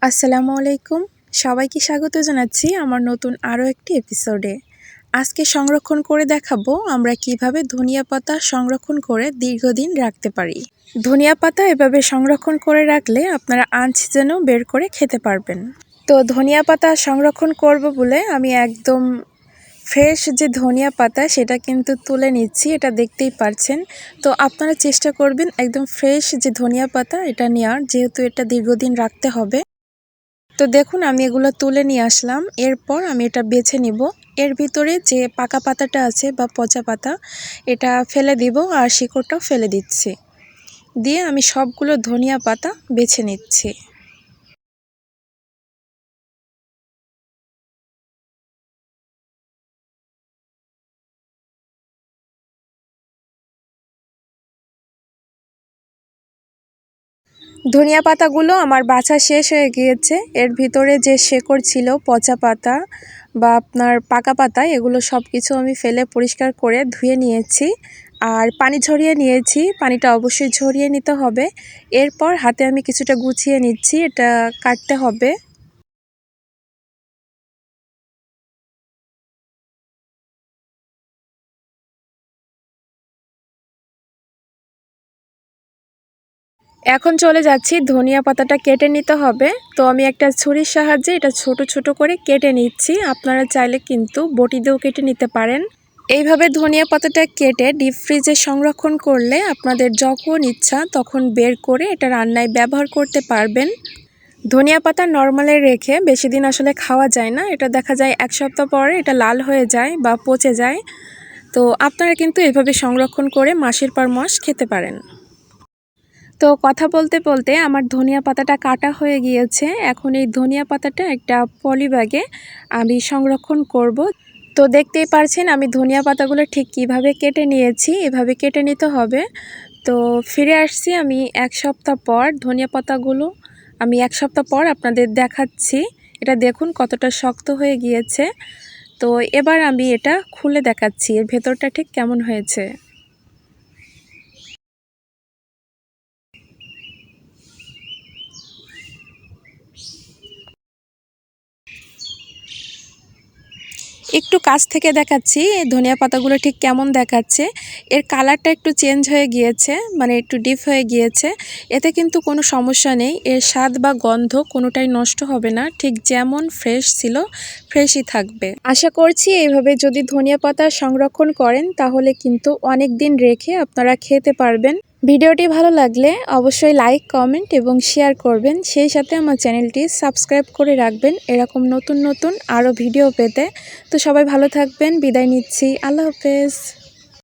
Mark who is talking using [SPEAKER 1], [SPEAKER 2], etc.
[SPEAKER 1] আসসালামু আলাইকুম। সবাইকে স্বাগত জানাচ্ছি আমার নতুন আরও একটি এপিসোডে। আজকে সংরক্ষণ করে দেখাবো আমরা কিভাবে ধনিয়া পাতা সংরক্ষণ করে দীর্ঘদিন রাখতে পারি। ধনিয়া পাতা এভাবে সংরক্ষণ করে রাখলে আপনারা আনসিজনেও বের করে খেতে পারবেন। তো ধনিয়া পাতা সংরক্ষণ করব বলে আমি একদম ফ্রেশ যে ধনিয়া পাতা সেটা কিন্তু তুলে নিচ্ছি, এটা দেখতেই পারছেন। তো আপনারা চেষ্টা করবেন একদম ফ্রেশ যে ধনিয়া পাতা এটা নেওয়ার, যেহেতু এটা দীর্ঘদিন রাখতে হবে। তো দেখুন আমি এগুলো তুলে নিয়ে আসলাম। এরপর আমি এটা বেছে নিব। এর ভিতরে যে পাকা পাতাটা আছে বা পচা পাতা এটা ফেলে দিব আর শিকড়টাও ফেলে দিচ্ছি। দিয়ে আমি সবগুলো ধনিয়া পাতা বেছে নিচ্ছি। ধনিয়া পাতাগুলো আমার বাছা শেষ হয়ে গিয়েছে। এর ভিতরে যে শেকড় ছিল, পচা পাতা বা আপনার পাকা পাতা, এগুলো সব কিছু আমি ফেলে পরিষ্কার করে ধুয়ে নিয়েছি আর পানি ঝরিয়ে নিয়েছি। পানিটা অবশ্যই ঝরিয়ে নিতে হবে। এরপর হাতে আমি কিছুটা গুছিয়ে নিচ্ছি, এটা কাটতে হবে। এখন চলে যাচ্ছি, ধনিয়া পাতাটা কেটে নিতে হবে। তো আমি একটা ছুরির সাহায্যে এটা ছোট ছোট করে কেটে নিচ্ছি। আপনারা চাইলে কিন্তু বটি দিয়েও কেটে নিতে পারেন। এইভাবে ধনিয়া পাতাটা কেটে ডিপ ফ্রিজে সংরক্ষণ করলে আপনাদের যখন ইচ্ছা তখন বের করে এটা রান্নায় ব্যবহার করতে পারবেন। ধনিয়া পাতা নরমালে রেখে বেশি দিন আসলে খাওয়া যায় না। এটা দেখা যায় 1 সপ্তাহ পরে এটা লাল হয়ে যায় বা পচে যায়। তো আপনারা কিন্তু এভাবে সংরক্ষণ করে মাসের পর মাস খেতে পারেন। তো কথা বলতে বলতে আমার ধনিয়া পাতাটা কাটা হয়ে গিয়েছে। এখন এই ধনিয়া পাতাটা একটা পলি ব্যাগে আমি সংরক্ষণ করব। তো দেখতেই পারছেন আমি ধনিয়া পাতাগুলো ঠিক কিভাবে কেটে নিয়েছি, এভাবে কেটে নিতে হবে। তো ফিরে আসছি আমি 1 সপ্তাহ পর। ধনিয়া পাতাগুলো আমি 1 সপ্তাহ পর আপনাদের দেখাচ্ছি। এটা দেখুন কতটা শক্ত হয়ে গিয়েছে। তো এবার আমি এটা খুলে দেখাচ্ছি এর ভেতরটা ঠিক কেমন হয়েছে। একটু কাছ থেকে দেখাচ্ছি ধনিয়া পাতাগুলো ঠিক কেমন দেখাচ্ছে। এর কালারটা একটু চেঞ্জ হয়ে গিয়েছে, মানে একটু ডিপ হয়ে গিয়েছে। এতে কিন্তু কোনো সমস্যা নেই, এর স্বাদ বা গন্ধ কোনোটাই নষ্ট হবে না। ঠিক যেমন ফ্রেশ ছিল ফ্রেশই থাকবে। আশা করছি এইভাবে যদি ধনিয়া পাতা সংরক্ষণ করেন তাহলে কিন্তু অনেক দিন রেখে আপনারা খেতে পারবেন। ভিডিওটি ভালো লাগলে অবশ্যই লাইক, কমেন্ট এবং শেয়ার করবেন। সেই সাথে আমার চ্যানেলটি সাবস্ক্রাইব করে রাখবেন এরকম নতুন নতুন আরও ভিডিও পেতে। তো সবাই ভালো থাকবেন, বিদায় নিচ্ছি। আল্লাহ হাফেজ।